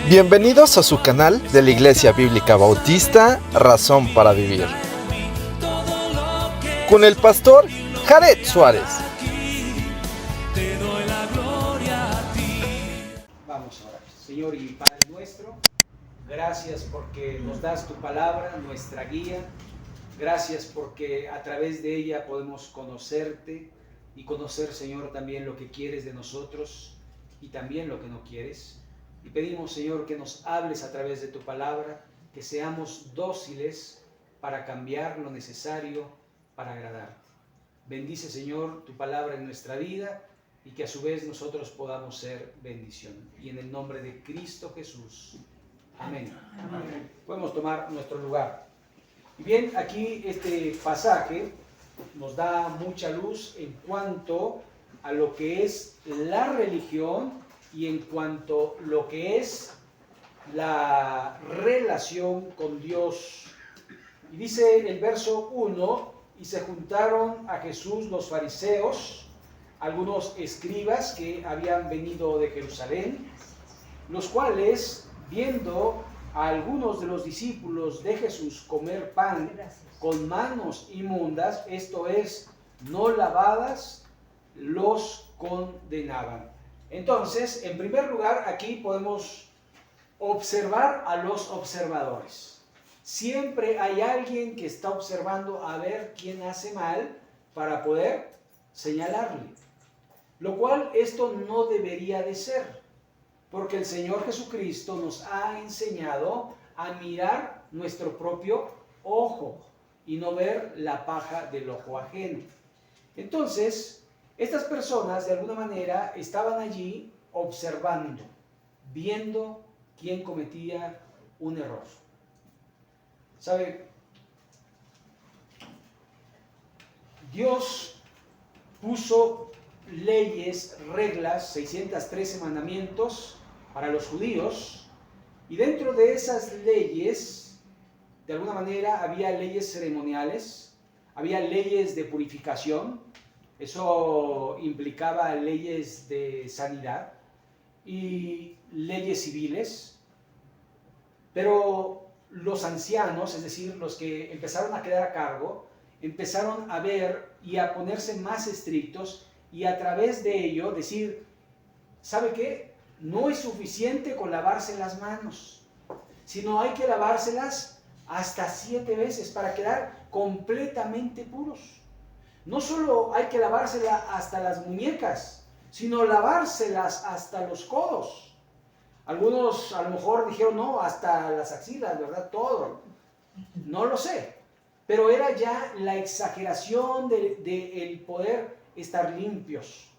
Bienvenidos a su canal de la Iglesia Bíblica Bautista Razón para Vivir, con el pastor Jared Suárez. Vamos a orar. Señor y Padre nuestro, gracias porque nos das tu palabra, nuestra guía. Gracias porque a través de ella podemos conocerte y conocer, Señor, también lo que quieres de nosotros y también lo que no quieres. Y pedimos, Señor, que nos hables a través de tu palabra, que seamos dóciles para cambiar lo necesario para agradarte. Bendice, Señor, tu palabra en nuestra vida y que a su vez nosotros podamos ser bendición. Y en el nombre de Cristo Jesús. Amén. Amén. Podemos tomar nuestro lugar. Y bien, aquí este pasaje nos da mucha luz en cuanto a lo que es la religión y en cuanto a lo que es la relación con Dios. Y dice el verso 1, y se juntaron a Jesús los fariseos, algunos escribas que habían venido de Jerusalén, los cuales, viendo a algunos de los discípulos de Jesús comer pan con manos inmundas, esto es, no lavadas, los condenaban. Entonces, en primer lugar, aquí podemos observar a los observadores. Siempre hay alguien que está observando a ver quién hace mal para poder señalarle. Lo cual esto no debería de ser, porque el Señor Jesucristo nos ha enseñado a mirar nuestro propio ojo y no ver la paja del ojo ajeno. Entonces, estas personas de alguna manera estaban allí observando, viendo quién cometía un error. ¿Sabe? Dios puso leyes, reglas, 613 mandamientos para los judíos, y dentro de esas leyes, de alguna manera, había leyes ceremoniales, había leyes de purificación. Eso implicaba leyes de sanidad y leyes civiles, pero los ancianos, es decir, los que empezaron a quedar a cargo, empezaron a ver y a ponerse más estrictos y a través de ello decir, ¿sabe qué? No es suficiente con lavarse las manos, sino hay que lavárselas hasta 7 veces para quedar completamente puros. No solo hay que lavárselas hasta las muñecas, sino lavárselas hasta los codos. Algunos a lo mejor dijeron, no, hasta las axilas, ¿verdad? Todo. No lo sé. Pero era ya la exageración de el poder estar limpios.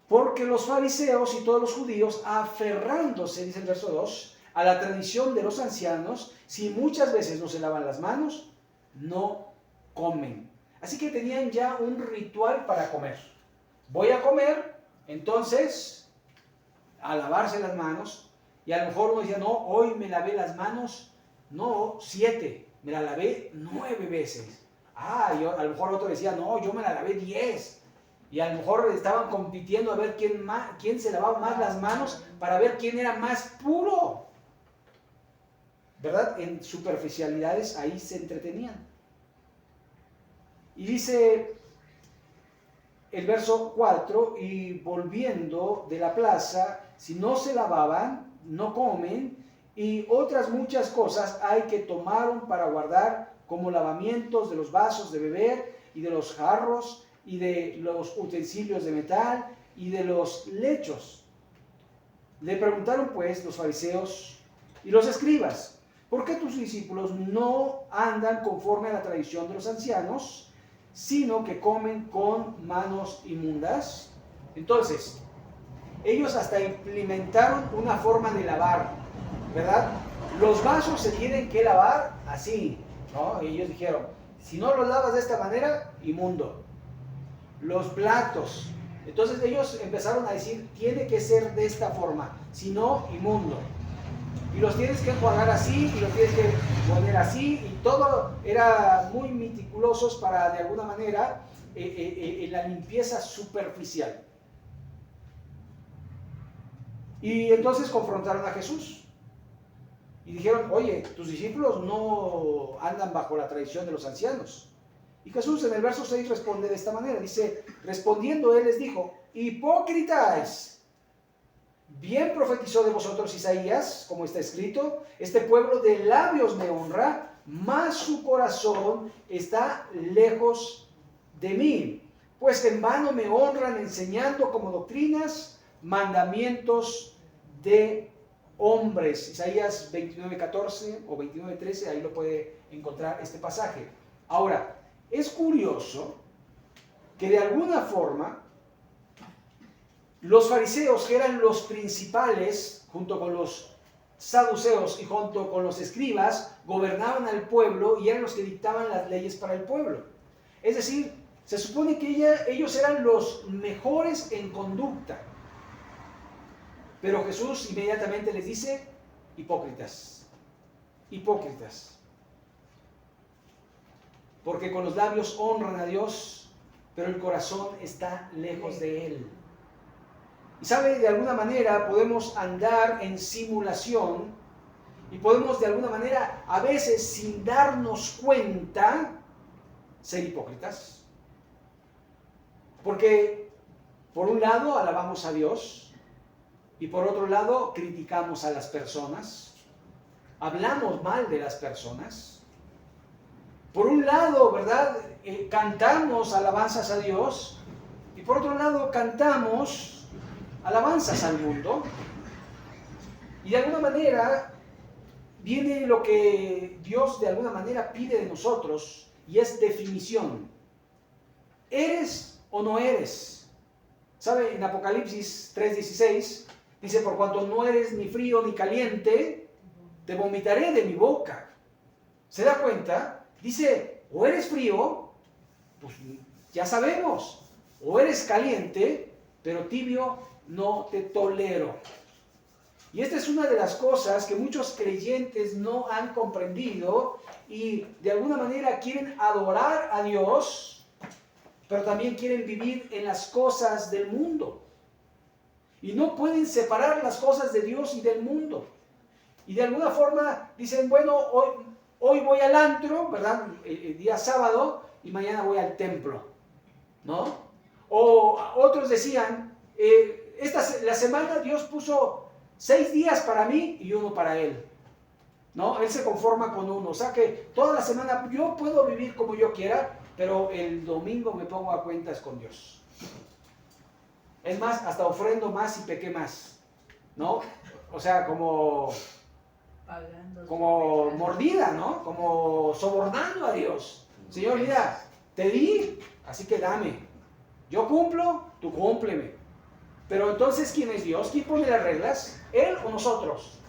Porque los fariseos y todos los judíos, aferrándose, dice el verso 2, a la tradición de los ancianos, si muchas veces no se lavan las manos, no comen. Así que tenían ya un ritual para comer. Voy a comer, entonces, a lavarse las manos. Y a lo mejor uno decía, no, hoy me lavé las manos, no 7, me la lavé 9 veces. A lo mejor otro decía, no, yo me la lavé 10. Y a lo mejor estaban compitiendo a ver quién se lavaba más las manos para ver quién era más puro. ¿Verdad? En superficialidades ahí se entretenían. Y dice el verso 4, y volviendo de la plaza, si no se lavaban, no comen, y otras muchas cosas hay que tomaron para guardar, como lavamientos de los vasos de beber, y de los jarros, y de los utensilios de metal, y de los lechos. Le preguntaron pues los fariseos y los escribas, ¿por qué tus discípulos no andan conforme a la tradición de los ancianos, sino que comen con manos inmundas? Entonces, ellos hasta implementaron una forma de lavar, ¿verdad? Los vasos se tienen que lavar así, ¿no? Y ellos dijeron, si no los lavas de esta manera, inmundo. Los platos, entonces ellos empezaron a decir, tiene que ser de esta forma, si no, inmundo. Y los tienes que enjuagar así, y los tienes que poner así, y todo era muy meticulosos para, de alguna manera, la limpieza superficial. Y entonces confrontaron a Jesús. Y dijeron, oye, tus discípulos no andan bajo la tradición de los ancianos. Y Jesús en el verso 6 responde de esta manera. Dice, respondiendo él les dijo, hipócritas, bien profetizó de vosotros Isaías, como está escrito, este pueblo de labios me honra, mas su corazón está lejos de mí. Pues en vano me honran enseñando como doctrinas mandamientos de hombres. Isaías 29:14 o 29:13, ahí lo puede encontrar este pasaje. Ahora, es curioso que de alguna forma los fariseos, que eran los principales, junto con los saduceos y junto con los escribas, gobernaban al pueblo y eran los que dictaban las leyes para el pueblo. Es decir, se supone que ellos eran los mejores en conducta. Pero Jesús inmediatamente les dice, hipócritas, hipócritas. Porque con los labios honran a Dios, pero el corazón está lejos de Él. Y sabe, de alguna manera podemos andar en simulación y podemos de alguna manera, a veces sin darnos cuenta, ser hipócritas. Porque por un lado alabamos a Dios, y por otro lado, criticamos a las personas, hablamos mal de las personas. Por un lado, ¿verdad? Cantamos alabanzas a Dios, y por otro lado, cantamos alabanzas al mundo. Y de alguna manera, viene lo que Dios de alguna manera pide de nosotros, y es definición. ¿Eres o no eres? ¿Sabe? En Apocalipsis 3:16, dice, por cuanto no eres ni frío ni caliente, te vomitaré de mi boca. ¿Se da cuenta? Dice, o eres frío, pues ya sabemos, o eres caliente, pero tibio no te tolero. Y esta es una de las cosas que muchos creyentes no han comprendido y de alguna manera quieren adorar a Dios, pero también quieren vivir en las cosas del mundo. Y no pueden separar las cosas de Dios y del mundo. Y de alguna forma dicen, bueno, hoy voy al antro, ¿verdad? El día sábado, y mañana voy al templo, ¿no? O otros decían, la semana Dios puso 6 días para mí y 1 para Él, ¿no? Él se conforma con uno. O sea que toda la semana yo puedo vivir como yo quiera, pero el domingo me pongo a cuentas con Dios. Es más, hasta ofrendo más y pequé más, ¿no? O sea, como mordida, ¿no? Como sobornando a Dios. Señor, mira, te di, así que dame. Yo cumplo, tú cúmpleme. Pero entonces, ¿quién es Dios? ¿Quién pone las reglas? ¿Él o nosotros?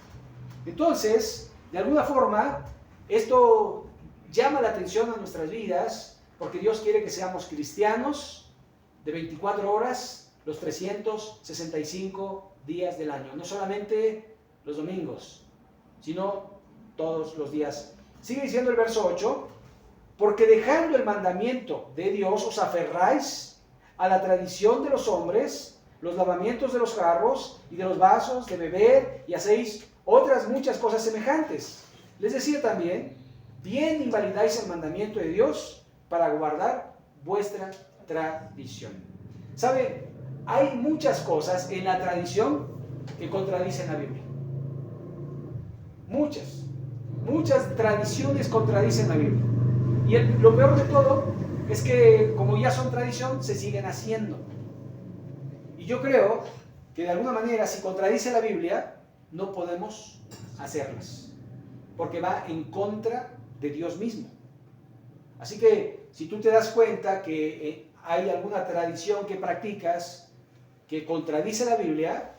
Entonces, de alguna forma, esto llama la atención a nuestras vidas, porque Dios quiere que seamos cristianos de 24 horas, los 365 días del año. No solamente los domingos, sino todos los días. Sigue diciendo el verso 8, porque dejando el mandamiento de Dios os aferráis a la tradición de los hombres, los lavamientos de los jarros y de los vasos de beber, y hacéis otras muchas cosas semejantes. Les decía también, bien invalidáis el mandamiento de Dios para guardar vuestra tradición. ¿Sabe? Hay muchas cosas en la tradición que contradicen la Biblia. Muchas tradiciones contradicen la Biblia. Y lo peor de todo es que como ya son tradición, se siguen haciendo. Y yo creo que de alguna manera, si contradice la Biblia, no podemos hacerlas, porque va en contra de Dios mismo. Así que si tú te das cuenta que hay alguna tradición que practicas que contradice la Biblia,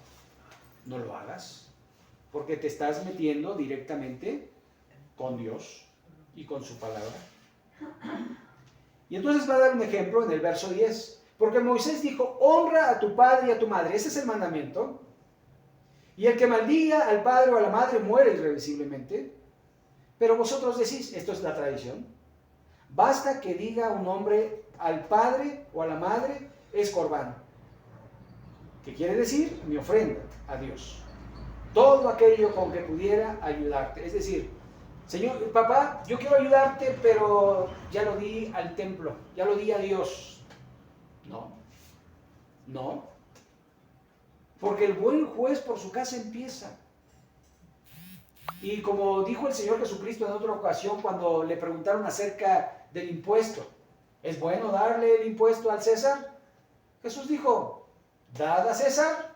no lo hagas, porque te estás metiendo directamente con Dios y con su palabra. Y entonces va a dar un ejemplo en el verso 10, porque Moisés dijo, honra a tu padre y a tu madre, ese es el mandamiento, y el que maldiga al padre o a la madre muere irreversiblemente. Pero vosotros decís, esto es la tradición, basta que diga un hombre al padre o a la madre, es corbán. ¿Qué quiere decir? Mi ofrenda a Dios. Todo aquello con que pudiera ayudarte. Es decir, Señor, papá, yo quiero ayudarte, pero ya lo di al templo, ya lo di a Dios. No. Porque el buen juez por su casa empieza. Y como dijo el Señor Jesucristo en otra ocasión cuando le preguntaron acerca del impuesto, ¿es bueno darle el impuesto al César? Jesús dijo, dad a César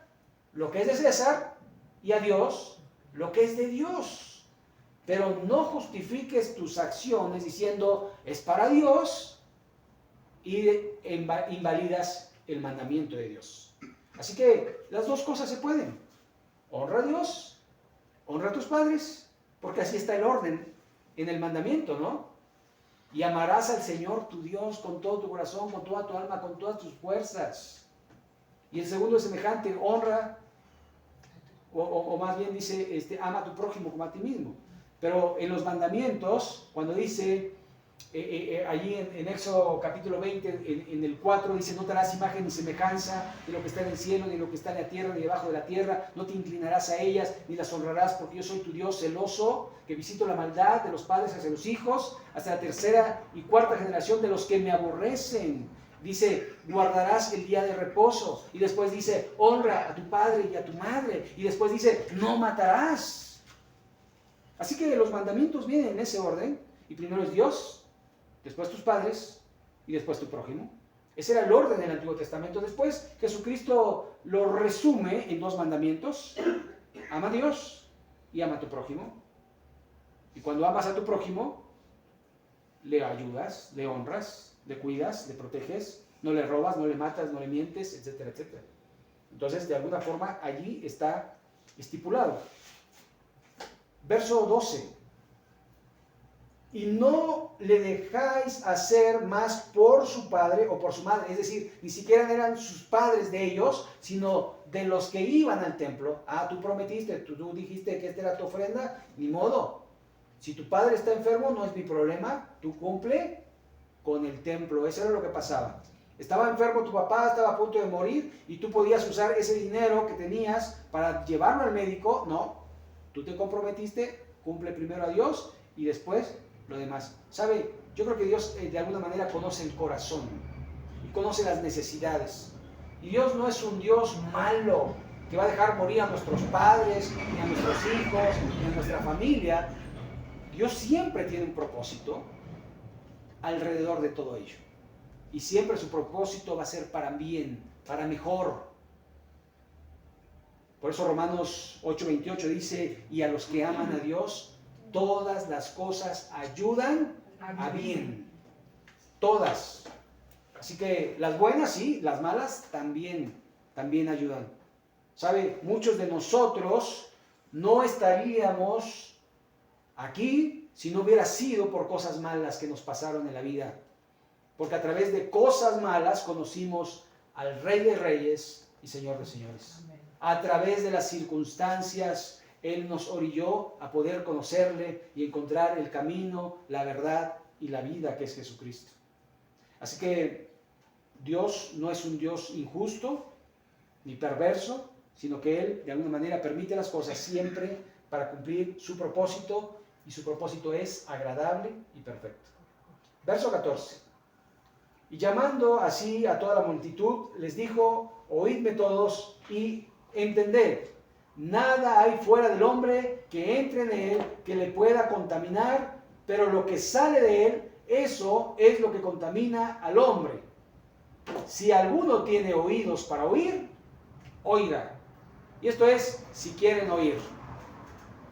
lo que es de César y a Dios lo que es de Dios. Pero no justifiques tus acciones diciendo, es para Dios, y invalidas el mandamiento de Dios. Así que las dos cosas se pueden. Honra a Dios, honra a tus padres, porque así está el orden en el mandamiento, ¿no? Y amarás al Señor tu Dios con todo tu corazón, con toda tu alma, con todas tus fuerzas. Y el segundo es semejante, honra, o más bien dice, ama a tu prójimo como a ti mismo. Pero en los mandamientos, cuando dice, allí en Éxodo capítulo 20, en el 4, dice, no te harás imagen ni semejanza de lo que está en el cielo, ni de lo que está en la tierra, ni debajo de la tierra, no te inclinarás a ellas, ni las honrarás, porque yo soy tu Dios celoso, que visito la maldad de los padres hacia los hijos, hasta la tercera y cuarta generación de los que me aborrecen. Dice, guardarás el día de reposo. Y después dice, honra a tu padre y a tu madre. Y después dice, no matarás. Así que los mandamientos vienen en ese orden. Y primero es Dios, después tus padres y después tu prójimo. Ese era el orden del Antiguo Testamento. Después Jesucristo lo resume en dos mandamientos. Ama a Dios y ama a tu prójimo. Y cuando amas a tu prójimo, le ayudas, le honras, le cuidas, le proteges, no le robas, no le matas, no le mientes, etcétera, etcétera. Entonces, de alguna forma, allí está estipulado. Verso 12. Y no le dejáis hacer más por su padre o por su madre, es decir, ni siquiera eran sus padres de ellos, sino de los que iban al templo. Tú prometiste, tú dijiste que esta era tu ofrenda, ni modo. Si tu padre está enfermo, no es mi problema, tú cumple con el templo. Eso era lo que pasaba. Estaba enfermo tu papá, estaba a punto de morir y tú podías usar ese dinero que tenías para llevarlo al médico. No, tú te comprometiste, cumple primero a Dios y después lo demás. ¿Sabe? Yo creo que Dios de alguna manera conoce el corazón y conoce las necesidades. Y Dios no es un Dios malo que va a dejar morir a nuestros padres, ni a nuestros hijos, ni a nuestra familia. Dios siempre tiene un propósito alrededor de todo ello. Y siempre su propósito va a ser para bien, para mejor. Por eso Romanos 8:28 dice, y a los que aman a Dios, todas las cosas ayudan a bien. Todas. Así que las buenas sí, las malas también ayudan. ¿Sabe? Muchos de nosotros no estaríamos aquí si no hubiera sido por cosas malas que nos pasaron en la vida. Porque a través de cosas malas conocimos al Rey de Reyes y Señor de Señores. A través de las circunstancias, Él nos orilló a poder conocerle y encontrar el camino, la verdad y la vida que es Jesucristo. Así que Dios no es un Dios injusto ni perverso, sino que Él de alguna manera permite las cosas siempre para cumplir su propósito, y su propósito es agradable y perfecto. Verso 14. Y llamando así a toda la multitud, les dijo, oídme todos y entended, nada hay fuera del hombre que entre en él, que le pueda contaminar, pero lo que sale de él, eso es lo que contamina al hombre. Si alguno tiene oídos para oír, oiga. Y esto es, si quieren oír.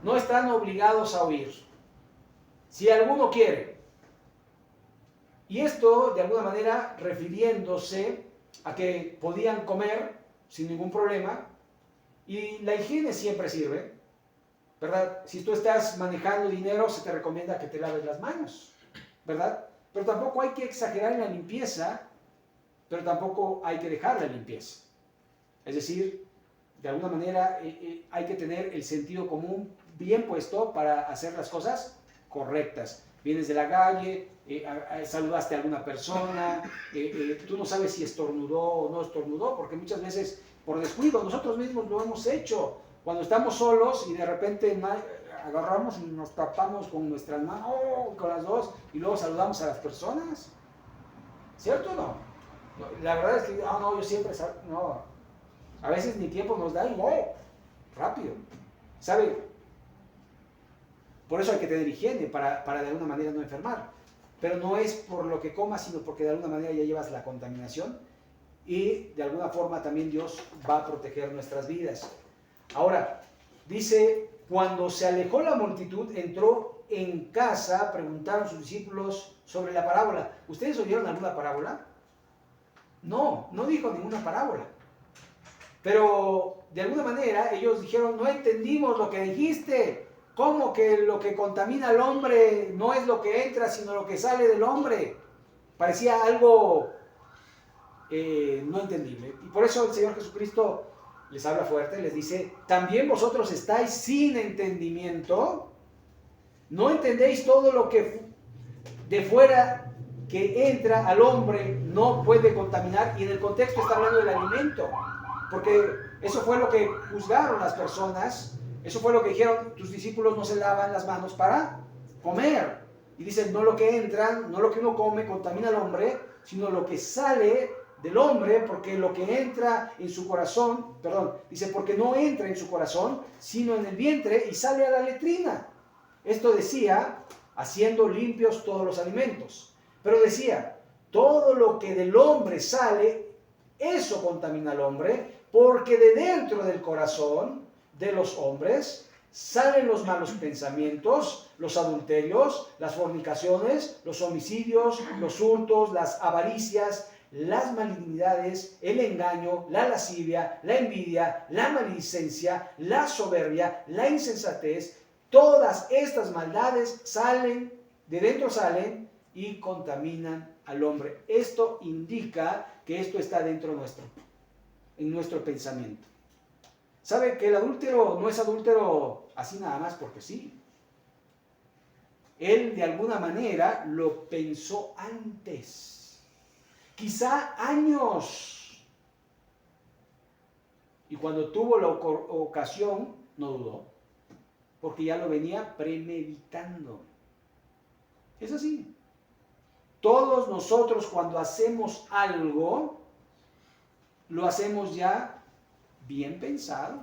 No están obligados a oír. Si alguno quiere. Y esto, de alguna manera, refiriéndose a que podían comer sin ningún problema. Y la higiene siempre sirve, ¿verdad? Si tú estás manejando dinero, se te recomienda que te laves las manos, ¿verdad? Pero tampoco hay que exagerar en la limpieza, pero tampoco hay que dejar la limpieza. Es decir, de alguna manera hay que tener el sentido común bien puesto para hacer las cosas correctas. Vienes de la calle, saludaste a alguna persona, tú no sabes si estornudó o no estornudó, porque muchas veces por descuido, nosotros mismos lo hemos hecho. Cuando estamos solos y de repente agarramos y nos tapamos con nuestras manos, con las dos, y luego saludamos a las personas. ¿Cierto o no? La verdad es que, no, yo siempre, no, a veces ni tiempo nos da y rápido. ¿Sabe? Por eso hay que tener higiene, para de alguna manera no enfermar. Pero no es por lo que comas, sino porque de alguna manera ya llevas la contaminación y de alguna forma también Dios va a proteger nuestras vidas. Ahora, dice, cuando se alejó la multitud, entró en casa, preguntaron sus discípulos sobre la parábola. ¿Ustedes oyeron alguna parábola? No, no dijo ninguna parábola. Pero de alguna manera ellos dijeron, no entendimos lo que dijiste. ¿Cómo que lo que contamina al hombre no es lo que entra, sino lo que sale del hombre? Parecía algo no entendible. Y por eso el Señor Jesucristo les habla fuerte, les dice, ¿también vosotros estáis sin entendimiento? ¿No entendéis todo lo que de fuera que entra al hombre no puede contaminar? Y en el contexto está hablando del alimento, porque eso fue lo que juzgaron las personas, eso fue lo que dijeron, tus discípulos no se lavan las manos para comer. Y dicen, no lo que entra, no lo que uno come contamina al hombre, sino lo que sale del hombre, porque lo que entra en su corazón, dice, porque no entra en su corazón, sino en el vientre y sale a la letrina. Esto decía, haciendo limpios todos los alimentos. Pero decía, todo lo que del hombre sale, eso contamina al hombre, porque de dentro del corazón de los hombres salen los malos pensamientos, los adulterios, las fornicaciones, los homicidios, los hurtos, las avaricias, las malignidades, el engaño, la lascivia, la envidia, la maledicencia, la soberbia, la insensatez. Todas estas maldades salen, de dentro salen y contaminan al hombre. Esto indica que esto está dentro nuestro, en nuestro pensamiento. ¿Sabe que el adúltero no es adúltero así nada más porque sí? Él de alguna manera lo pensó antes, quizá años. Y cuando tuvo la ocasión, no dudó, porque ya lo venía premeditando. Es así. Todos nosotros cuando hacemos algo, lo hacemos ya bien pensado.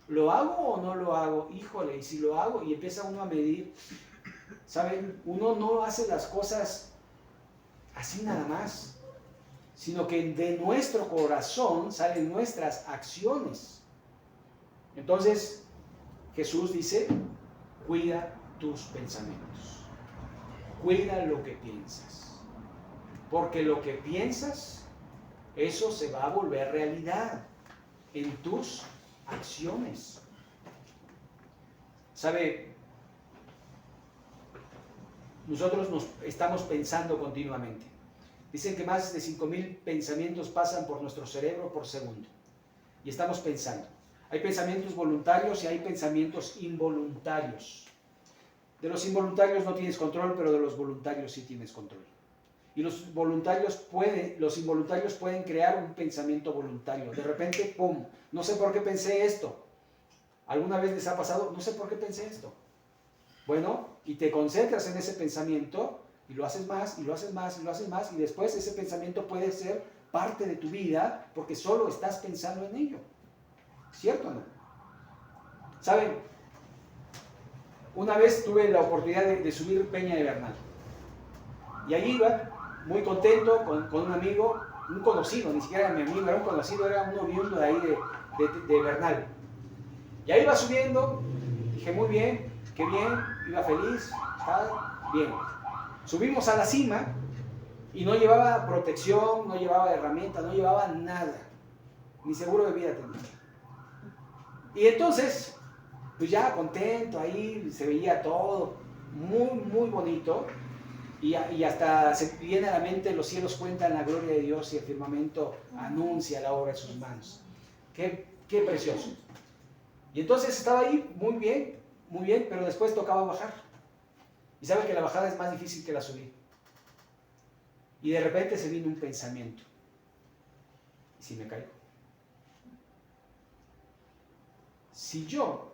¿Lo hago o no lo hago? Híjole, y si lo hago, y empieza uno a medir. ¿Saben? Uno no hace las cosas así nada más, sino que de nuestro corazón salen nuestras acciones. Entonces, Jesús dice, cuida tus pensamientos. Cuida lo que piensas. Porque lo que piensas, eso se va a volver realidad en tus acciones. ¿Sabe? Nosotros nos estamos pensando continuamente. Dicen que más de 5,000 pensamientos pasan por nuestro cerebro por segundo. Y estamos pensando. Hay pensamientos voluntarios y hay pensamientos involuntarios. De los involuntarios no tienes control, pero de los voluntarios sí tienes control. Y los involuntarios pueden crear un pensamiento voluntario. De repente, ¡pum! No sé por qué pensé esto. ¿Alguna vez les ha pasado? No sé por qué pensé esto. Bueno, y te concentras en ese pensamiento y lo haces más, y lo haces más, y lo haces más, y después ese pensamiento puede ser parte de tu vida porque solo estás pensando en ello. ¿Cierto o no? ¿Saben? Una vez tuve la oportunidad de subir Peña de Bernal. Y allí iba, muy contento, con un amigo, un conocido, ni siquiera era mi amigo, era un conocido, era un oriundo de ahí de Bernal. Y ahí iba subiendo, dije, muy bien, qué bien, iba feliz, estaba bien. Subimos a la cima y no llevaba protección, no llevaba herramientas, no llevaba nada, ni seguro de vida tenía. Y entonces, pues ya contento, ahí se veía todo muy, muy bonito. Y hasta se viene a la mente, los cielos cuentan la gloria de Dios y el firmamento anuncia la obra de sus manos. Qué precioso. Y entonces estaba ahí muy bien, pero después tocaba bajar. Y sabe que la bajada es más difícil que la subida. Y de repente se vino un pensamiento. ¿Y si me caigo? Si yo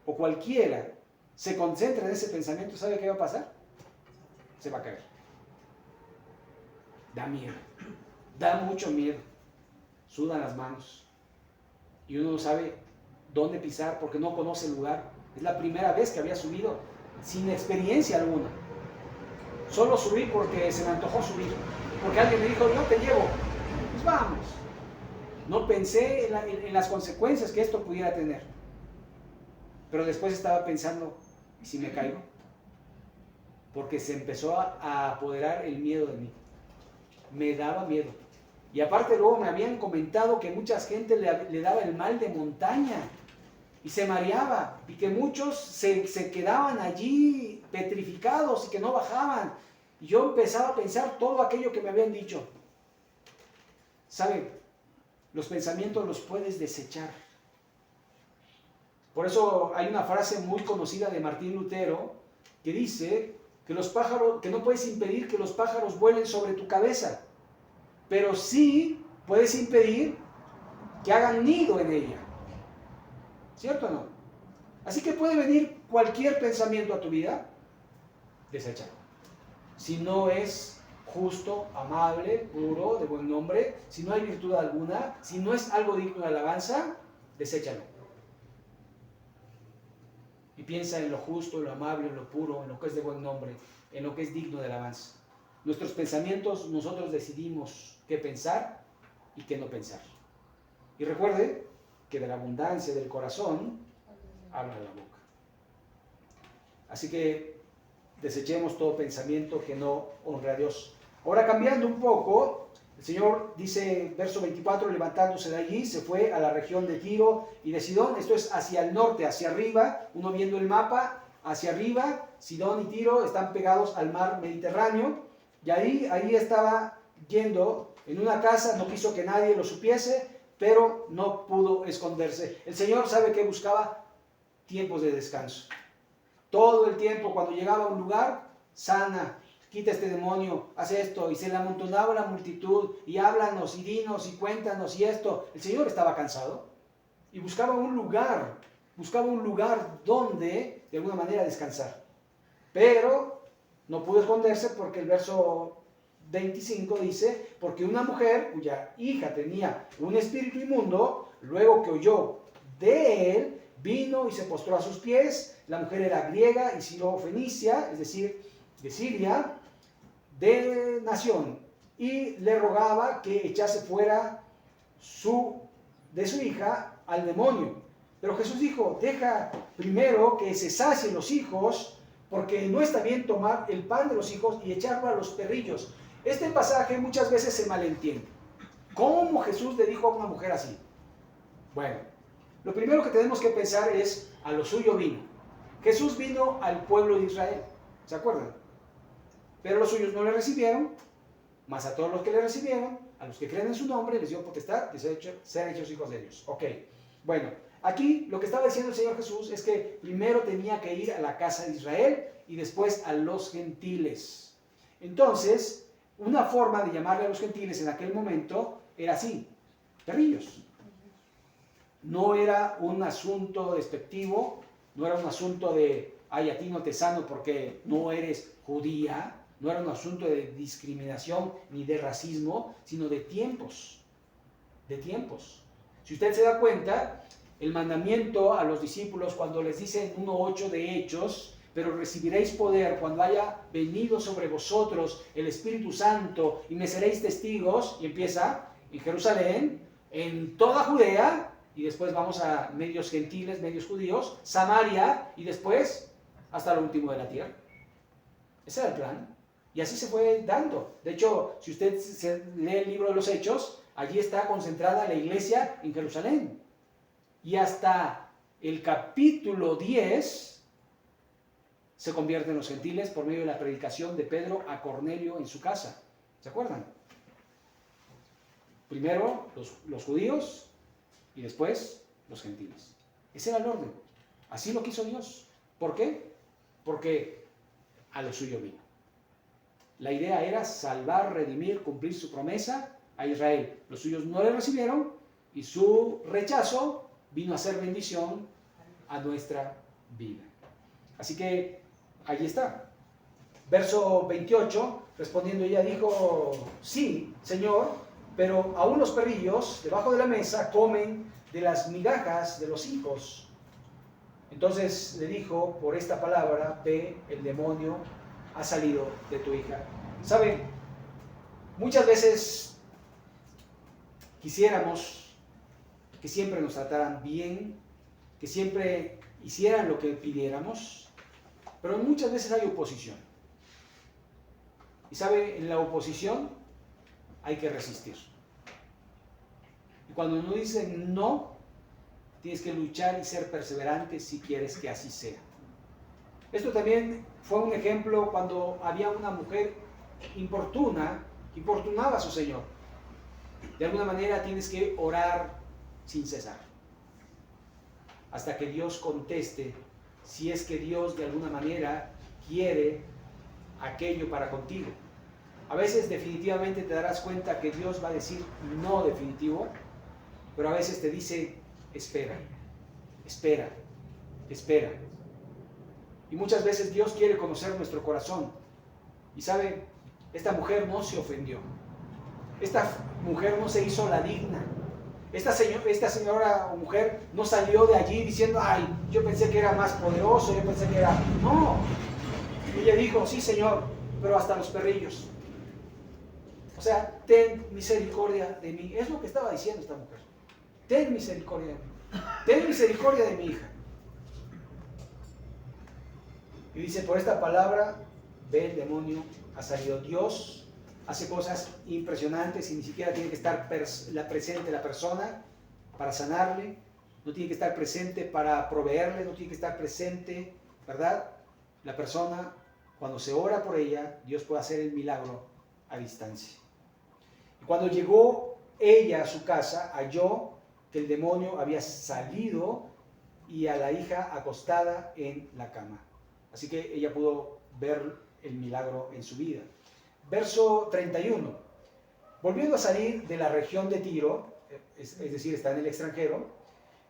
o cualquiera se concentra en ese pensamiento, ¿sabe qué va a pasar? Se va a caer. Da miedo, da mucho miedo, sudan las manos y uno no sabe dónde pisar porque no conoce el lugar. Es la primera vez que había subido sin experiencia alguna. Solo subí porque se me antojó subir, porque alguien me dijo, yo te llevo, pues vamos. No pensé en las consecuencias que esto pudiera tener, pero después estaba pensando, ¿y si me caigo? Porque se empezó a apoderar el miedo de mí. Me daba miedo. Y aparte luego me habían comentado que mucha gente le daba el mal de montaña y se mareaba y que muchos se quedaban allí petrificados y que no bajaban. Y yo empezaba a pensar todo aquello que me habían dicho. ¿Sabe? Los pensamientos los puedes desechar. Por eso hay una frase muy conocida de Martín Lutero que dice que los pájaros, que no puedes impedir que los pájaros vuelen sobre tu cabeza, pero sí puedes impedir que hagan nido en ella. ¿Cierto o no? Así que puede venir cualquier pensamiento a tu vida, deséchalo. Si no es justo, amable, puro, de buen nombre, si no hay virtud alguna, si no es algo digno de alabanza, deséchalo. Y piensa en lo justo, en lo amable, en lo puro, en lo que es de buen nombre, en lo que es digno de alabanza. Nuestros pensamientos, nosotros decidimos qué pensar y qué no pensar. Y recuerde que de la abundancia del corazón habla la boca. Así que desechemos todo pensamiento que no honre a Dios. Ahora, cambiando un poco, el Señor dice, verso 24, levantándose de allí, se fue a la región de Tiro y de Sidón. Esto es hacia el norte, hacia arriba. Uno viendo el mapa, hacia arriba, Sidón y Tiro están pegados al mar Mediterráneo. Y ahí estaba yendo en una casa, no quiso que nadie lo supiese, pero no pudo esconderse. El Señor sabe que buscaba tiempos de descanso. Todo el tiempo, cuando llegaba a un lugar, sana, quita este demonio, hace esto, y se le amontonaba la multitud, y háblanos, y dinos, y cuéntanos, y esto. El Señor estaba cansado, y buscaba un lugar donde, de alguna manera, descansar. Pero no pudo esconderse porque el verso 25 dice, porque una mujer cuya hija tenía un espíritu inmundo, luego que oyó de él, vino y se postró a sus pies. La mujer era griega y sirofenicia, es decir, de Siria, de nación, y le rogaba que echase fuera de su hija al demonio. Pero Jesús dijo, deja primero que se sacien los hijos, porque no está bien tomar el pan de los hijos y echarlo a los perrillos. Este pasaje muchas veces se malentiende. ¿Cómo Jesús le dijo a una mujer así? Bueno, lo primero que tenemos que pensar es, a lo suyo vino. Jesús vino al pueblo de Israel, ¿se acuerdan? Pero los suyos no le recibieron, mas a todos los que le recibieron, a los que creen en su nombre, les dio potestad de ser hechos hijos de Dios. Ok, bueno, aquí lo que estaba diciendo el Señor Jesús es que primero tenía que ir a la casa de Israel y después a los gentiles. Entonces, una forma de llamarle a los gentiles en aquel momento era así, perrillos. No era un asunto despectivo, no era un asunto de, ay, a ti no te sano porque no eres judía, no era un asunto de discriminación ni de racismo, sino de tiempos, de tiempos. Si usted se da cuenta, el mandamiento a los discípulos cuando les dice en 1:8 de Hechos, pero recibiréis poder cuando haya venido sobre vosotros el Espíritu Santo y me seréis testigos, y empieza en Jerusalén, en toda Judea, y después vamos a medios gentiles, medios judíos, Samaria, y después hasta lo último de la tierra. Ese era el plan, y así se fue dando. De hecho, si usted lee el libro de los Hechos, allí está concentrada la iglesia en Jerusalén, y hasta el capítulo 10 se convierten los gentiles por medio de la predicación de Pedro a Cornelio en su casa. ¿Se acuerdan? Primero los judíos y después los gentiles. Ese era el orden. Así lo quiso Dios. ¿Por qué? Porque a lo suyo vino. La idea era salvar, redimir, cumplir su promesa a Israel. Los suyos no le recibieron y su rechazo vino a ser bendición a nuestra vida. Así que ahí está. Verso 28, respondiendo ella dijo, sí, Señor, pero aún los perrillos debajo de la mesa comen de las migajas de los hijos. Entonces le dijo, por esta palabra, ve, el demonio ha salido de tu hija. ¿Saben? Muchas veces quisiéramos que siempre nos trataran bien, que siempre hicieran lo que pidiéramos, pero muchas veces hay oposición. Y sabe, en la oposición hay que resistir. Y cuando nos dicen no, tienes que luchar y ser perseverante si quieres que así sea. Esto también fue un ejemplo cuando había una mujer importunaba a su Señor. De alguna manera tienes que orar sin cesar, hasta que Dios conteste, si es que Dios de alguna manera quiere aquello para contigo. A veces definitivamente te darás cuenta que Dios va a decir no definitivo, pero a veces te dice, espera, espera, espera. Y muchas veces Dios quiere conocer nuestro corazón. Y sabe, esta mujer no se ofendió. Esta mujer no se hizo la digna. Esta señora o mujer no salió de allí diciendo, ay, yo pensé que era más poderoso, yo pensé que era... No. Ella dijo, sí, Señor, pero hasta los perrillos. O sea, ten misericordia de mí. Es lo que estaba diciendo esta mujer. Ten misericordia de mí. Ten misericordia de mi hija. Y dice, por esta palabra, ve, el demonio ha salido. Dios hace cosas impresionantes y ni siquiera tiene que estar presente la persona para sanarle, no tiene que estar presente para proveerle, no tiene que estar presente, ¿verdad? La persona, cuando se ora por ella, Dios puede hacer el milagro a distancia. Y cuando llegó ella a su casa, halló que el demonio había salido y a la hija acostada en la cama. Así que ella pudo ver el milagro en su vida. Verso 31. Volviendo a salir de la región de Tiro, es decir, está en el extranjero,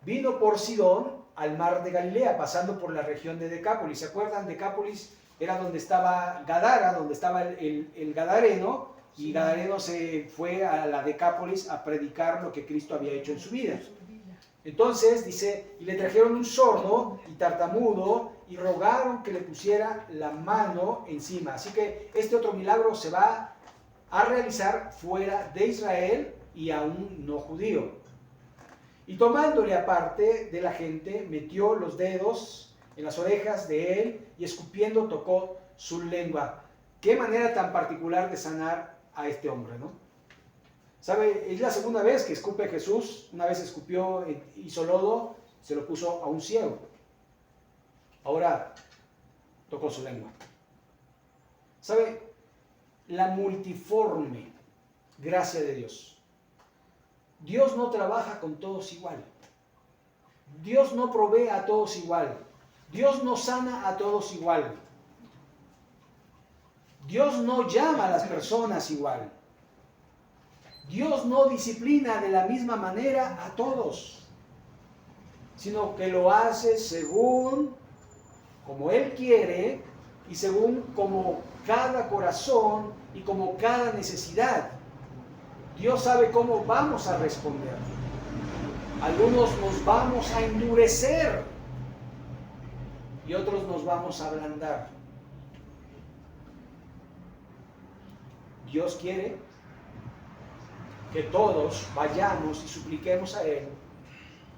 vino por Sidón al mar de Galilea, pasando por la región de Decápolis. ¿Se acuerdan? Decápolis era donde estaba Gadara, donde estaba el Gadareno, y Gadareno se fue a la Decápolis a predicar lo que Cristo había hecho en su vida. Entonces dice, y le trajeron un sordo y tartamudo y rogaron que le pusiera la mano encima. Así que este otro milagro se va a realizar fuera de Israel y a un no judío. Y tomándole aparte de la gente, metió los dedos en las orejas de él y escupiendo tocó su lengua. Qué manera tan particular de sanar a este hombre, ¿no? ¿Sabe? Es la segunda vez que escupe Jesús. Una vez escupió, hizo lodo, se lo puso a un ciego. Ahora tocó su lengua. ¿Sabe? La multiforme gracia de Dios. Dios no trabaja con todos igual. Dios no provee a todos igual. Dios no sana a todos igual. Dios no llama a las personas igual. Dios no disciplina de la misma manera a todos, sino que lo hace según como Él quiere y según como cada corazón y como cada necesidad. Dios sabe cómo vamos a responder. Algunos nos vamos a endurecer y otros nos vamos a ablandar. Dios quiere que todos vayamos y supliquemos a Él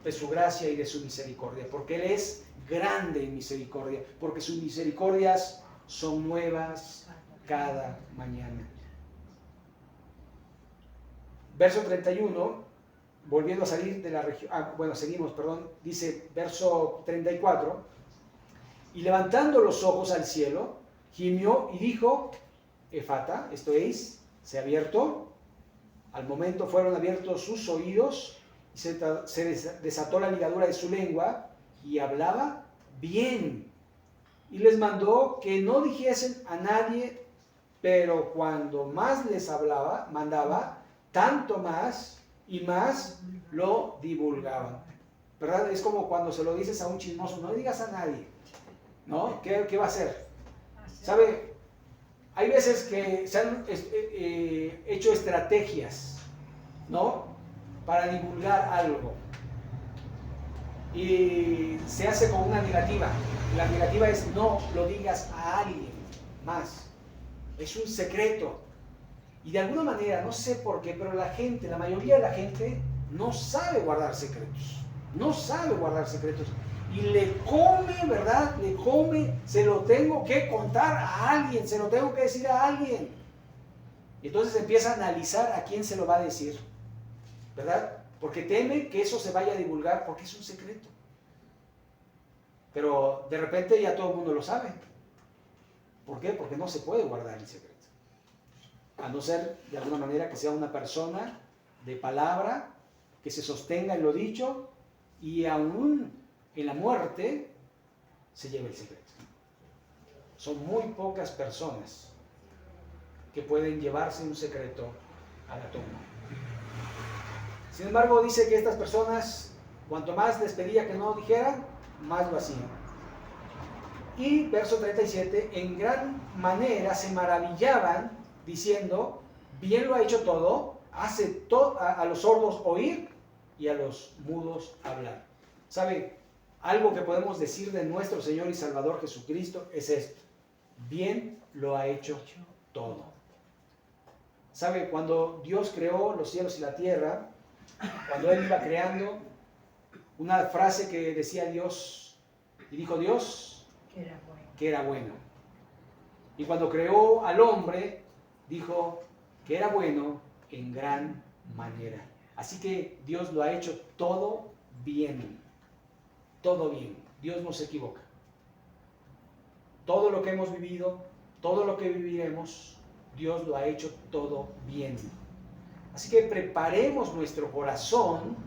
de su gracia y de su misericordia, porque Él es grande en misericordia, porque sus misericordias son nuevas cada mañana. Verso 31, volviendo a salir de la región, dice verso 34, y levantando los ojos al cielo, gimió y dijo, Efata, esto es, se ha abierto. Al momento fueron abiertos sus oídos y se desató la ligadura de su lengua y hablaba bien. Y les mandó que no dijesen a nadie, pero cuando más les mandaba, tanto más y más lo divulgaban. ¿verdad? Es como cuando se lo dices a un chismoso, no le digas a nadie, ¿no? ¿Qué va a hacer? ¿Sabe? Hay veces que se han hecho estrategias, ¿no? Para divulgar algo. Y se hace con una negativa. La negativa es no lo digas a alguien más. Es un secreto. Y de alguna manera, no sé por qué, pero la mayoría de la gente no sabe guardar secretos. No sabe guardar secretos. Y le come, ¿verdad? Le come, se lo tengo que contar a alguien, se lo tengo que decir a alguien. Y entonces empieza a analizar a quién se lo va a decir, ¿verdad? Porque teme que eso se vaya a divulgar porque es un secreto. Pero de repente ya todo el mundo lo sabe. ¿Por qué? Porque no se puede guardar el secreto. A no ser, de alguna manera, que sea una persona de palabra, que se sostenga en lo dicho y aún en la muerte se lleva el secreto. Son muy pocas personas que pueden llevarse un secreto a la tumba. Sin embargo, dice que estas personas, cuanto más les pedía que no dijeran, más lo hacían. Y verso 37, en gran manera se maravillaban diciendo, bien lo ha hecho todo, hace a los sordos oír y a los mudos hablar. ¿Sabe? Algo que podemos decir de nuestro Señor y Salvador Jesucristo es esto, bien lo ha hecho todo. ¿Sabe? Cuando Dios creó los cielos y la tierra, cuando Él iba creando, una frase que decía Dios, y dijo Dios que era bueno. Y cuando creó al hombre, dijo que era bueno en gran manera. Así que Dios lo ha hecho todo bien. Todo bien. Dios no se equivoca. Todo lo que hemos vivido, todo lo que viviremos, Dios lo ha hecho todo bien. Así que preparemos nuestro corazón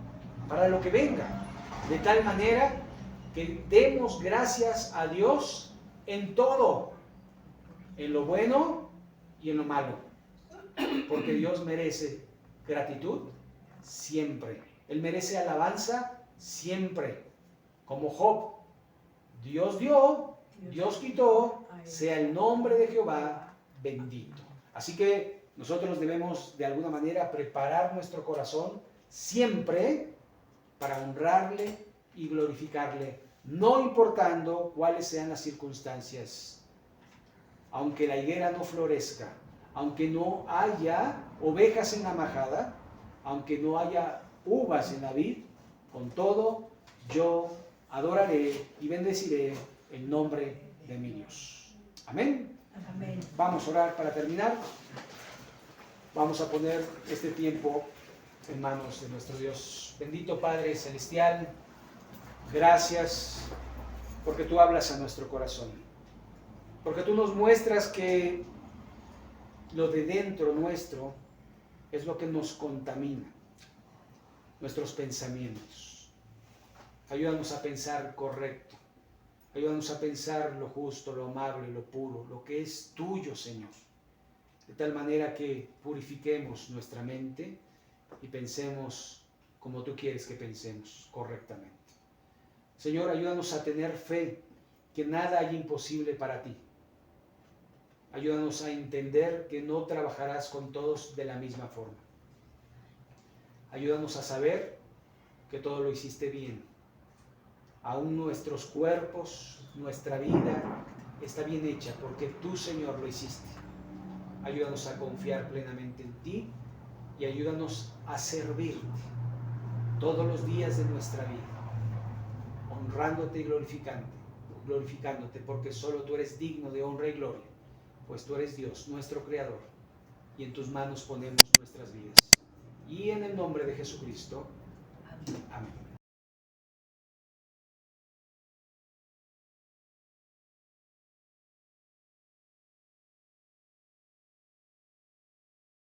para lo que venga, de tal manera que demos gracias a Dios en todo, en lo bueno y en lo malo, porque Dios merece gratitud siempre. Él merece alabanza siempre. Como Job, Dios dio, Dios quitó, sea el nombre de Jehová bendito. Así que nosotros debemos de alguna manera preparar nuestro corazón siempre para honrarle y glorificarle, no importando cuáles sean las circunstancias. Aunque la higuera no florezca, aunque no haya ovejas en la majada, aunque no haya uvas en la vid, con todo yo adoraré y bendeciré el nombre de mi Dios. Amén. Amén. Vamos a orar para terminar. Vamos a poner este tiempo en manos de nuestro Dios. Bendito Padre Celestial, gracias porque tú hablas a nuestro corazón. Porque tú nos muestras que lo de dentro nuestro es lo que nos contamina, nuestros pensamientos. Ayúdanos a pensar correcto. Ayúdanos a pensar lo justo, lo amable, lo puro, lo que es tuyo, Señor. De tal manera que purifiquemos nuestra mente y pensemos como tú quieres que pensemos correctamente. Señor, ayúdanos a tener fe, que nada hay imposible para ti. Ayúdanos a entender que no trabajarás con todos de la misma forma. Ayúdanos a saber que todo lo hiciste bien. Aún nuestros cuerpos, nuestra vida está bien hecha porque tú, Señor, lo hiciste. Ayúdanos a confiar plenamente en ti y ayúdanos a servirte todos los días de nuestra vida, honrándote y glorificándote porque solo tú eres digno de honra y gloria, pues tú eres Dios, nuestro Creador, y en tus manos ponemos nuestras vidas. Y en el nombre de Jesucristo, amén.